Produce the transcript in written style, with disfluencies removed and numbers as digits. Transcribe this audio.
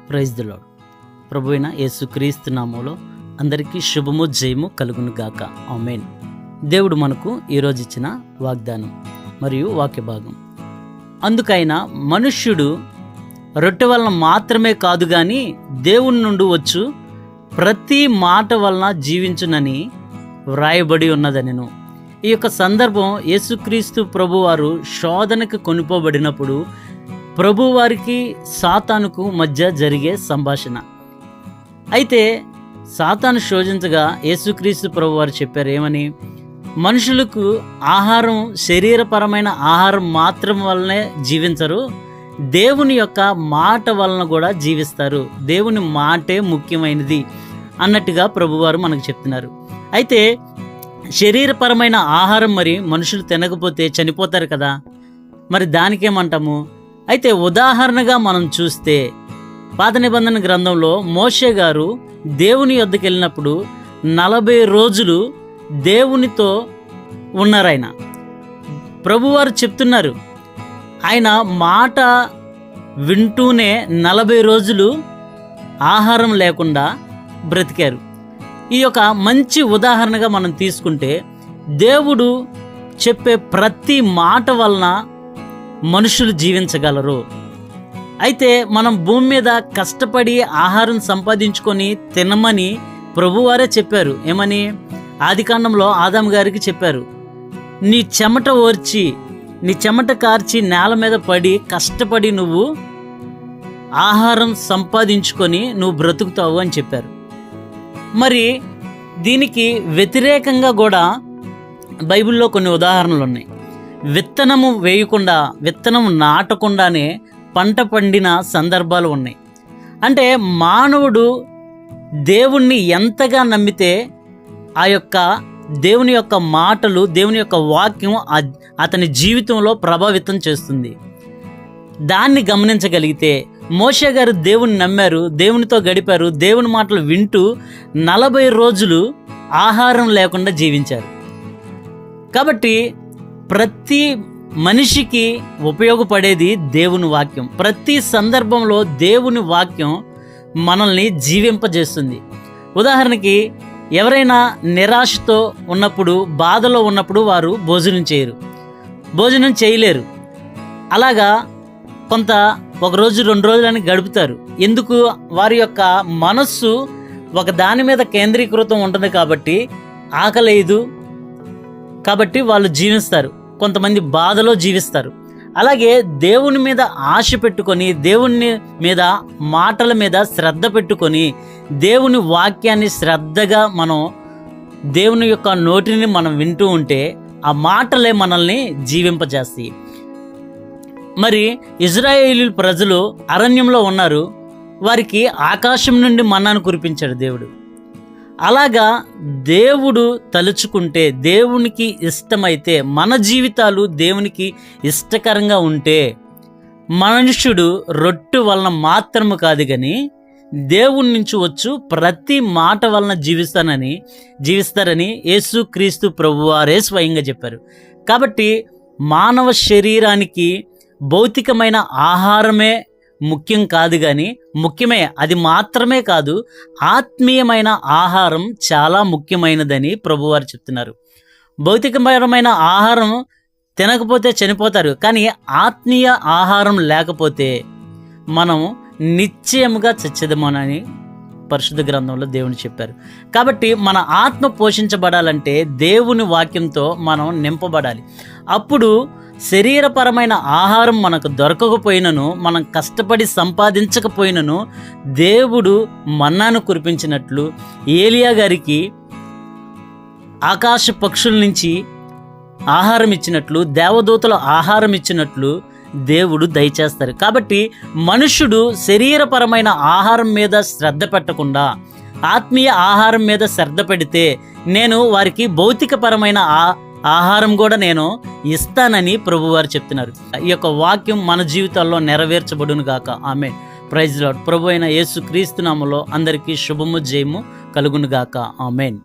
Praise the lord. ప్రభు అయిన యేసుక్రీస్తు నామములో అందరికీ శుభము జయము కలుగును గాక. ఆమేన్. దేవుడు మనకు ఈరోజు ఇచ్చిన వాగ్దానం మరియు వాక్య భాగం. అందుకైనా మనుష్యుడు రొట్టె వలన మాత్రమే కాదు కానీ దేవుని నుండి వచ్చు ప్రతి మాట వలన జీవించునని వ్రాయబడి ఉన్నదనెను. ఈ యొక్క సందర్భం యేసుక్రీస్తు ప్రభువారు శోధనకు కొనిపోబడినప్పుడు ప్రభువారికి సాతానుకు మధ్య జరిగే సంభాషణ. అయితే సాతాను శోధించగా యేసుక్రీస్తు ప్రభువారు చెప్పారు ఏమని? మనుషులకు ఆహారం శరీరపరమైన ఆహారం మాత్రం వల్లనే జీవించరు, దేవుని యొక్క మాట వలన కూడా జీవిస్తారు. దేవుని మాటే ముఖ్యమైనది అన్నట్టుగా ప్రభువారు మనకు చెప్తున్నారు. అయితే శరీరపరమైన ఆహారం మరి మనుషులు తినకపోతే చనిపోతారు కదా, మరి దానికేమంటాము? అయితే ఉదాహరణగా మనం చూస్తే పాత నిబంధన గ్రంథంలో మోషే గారు దేవుని యొద్దకు వెళ్ళినప్పుడు 40 రోజులు దేవునితో ఉన్నారు. ఆయన ప్రభువారు చెప్తున్నారు, ఆయన మాట వింటూనే 40 రోజులు ఆహారం లేకుండా బ్రతికారు. ఈ యొక్క మంచి ఉదాహరణగా మనం తీసుకుంటే దేవుడు చెప్పే ప్రతి మాట వలన మనుషులు జీవించగలరు. అయితే మనం భూమి మీద కష్టపడి ఆహారం సంపాదించుకొని తినమని ప్రభువారే చెప్పారు. ఏమని? ఆదికాండంలో ఆదాము గారికి చెప్పారు, నీ చెమట ఓర్చి నీ చెమట కార్చి నేల మీద పడి కష్టపడి నువ్వు ఆహారం సంపాదించుకొని నువ్వు బ్రతుకుతావు అని చెప్పారు. మరి దీనికి వ్యతిరేకంగా కూడా బైబిల్లో కొన్ని ఉదాహరణలు ఉన్నాయి. విత్తనము వేయకుండా, విత్తనం నాటకుండానే పంట పండిన సందర్భాలు ఉన్నాయి. అంటే మానవుడు దేవుణ్ణి ఎంతగా నమ్మితే ఆ యొక్క దేవుని యొక్క మాటలు, దేవుని యొక్క వాక్యం అతని జీవితంలో ప్రభావితం చేస్తుంది. దాన్ని గమనించగలిగితే మోషే గారు దేవుని నమ్మారు, దేవునితో గడిపారు, దేవుని మాటలు వింటూ 40 రోజులు ఆహారం లేకుండా జీవించారు. కాబట్టి ప్రతి మనిషికి ఉపయోగపడేది దేవుని వాక్యం. ప్రతి సందర్భంలో దేవుని వాక్యం మనల్ని జీవింపజేస్తుంది. ఉదాహరణకి ఎవరైనా నిరాశతో ఉన్నప్పుడు, బాధలో ఉన్నప్పుడు వారు భోజనం చేయలేరు. అలాగా కొంత 1 రోజు 2 రోజులని గడుపుతారు. ఎందుకు? వారి యొక్క మనస్సు ఒక దాని మీద కేంద్రీకృతం ఉంటుంది కాబట్టి ఆకలేదు, కాబట్టి వాళ్ళు జీవిస్తారు. కొంతమంది బాధలో జీవిస్తారు. అలాగే దేవుని మీద ఆశ పెట్టుకొని, దేవుని మీద మాటల మీద శ్రద్ధ పెట్టుకొని, దేవుని వాక్యాన్ని శ్రద్ధగా మనం దేవుని యొక్క నోటిని మనం వింటూ ఉంటే ఆ మాటలే మనల్ని జీవింపజేస్తాయి. మరి ఇజ్రాయేలు ప్రజలు అరణ్యంలో ఉన్నారు, వారికి ఆకాశం నుండి మన్నాను కురిపించాడు దేవుడు. అలాగా దేవుడు తలుచుకుంటే, దేవునికి ఇష్టమైతే, మన జీవితాలు దేవునికి ఇష్టకరంగా ఉంటే మనుష్యుడు రొట్టె వలన మాత్రము కాదు కానీ దేవుని నుంచి వచ్చు ప్రతి మాట వలన జీవిస్తారని యేసుక్రీస్తు ప్రభువారే స్వయంగా చెప్పారు. కాబట్టి మానవ శరీరానికి భౌతికమైన ఆహారమే ముఖ్యం కాదు కానీ ముఖ్యమే, అది మాత్రమే కాదు, ఆత్మీయమైన ఆహారం చాలా ముఖ్యమైనదని ప్రభువారు చెప్తున్నారు. భౌతికపరమైన ఆహారం తినకపోతే చనిపోతారు, కానీ ఆత్మీయ ఆహారం లేకపోతే మనం నిశ్చయముగా చచ్చేదమోనని పరిశుద్ధ గ్రంథంలో దేవుని చెప్పారు. కాబట్టి మన ఆత్మ పోషించబడాలంటే దేవుని వాక్యంతో మనం నింపబడాలి. అప్పుడు శరీరపరమైన ఆహారం మనకు దొరకకపోయినను, మనం కష్టపడి సంపాదించకపోయినను దేవుడు మన్నాను కురిపించినట్లు, ఏలియా గారికి ఆకాశ పక్షుల నుంచి ఆహారం ఇచ్చినట్లు, దేవదూతల ఆహారం ఇచ్చినట్లు దేవుడు దయచేస్తారు. కాబట్టి మనుషుడు శరీరపరమైన ఆహారం మీద శ్రద్ధ పెట్టకుండా ఆత్మీయ ఆహారం మీద శ్రద్ధ పెడితే నేను వారికి భౌతికపరమైన ఆహారం కూడా నేను ఇస్తానని ప్రభువారు చెప్తున్నారు. ఈ యొక్క వాక్యం మన జీవితాల్లో నెరవేర్చబడును గాక. ఆమేన్. Praise lord. ప్రభు అయిన యేసుక్రీస్తు నామములో అందరికీ శుభము జయము కలుగును గాక. ఆమేన్.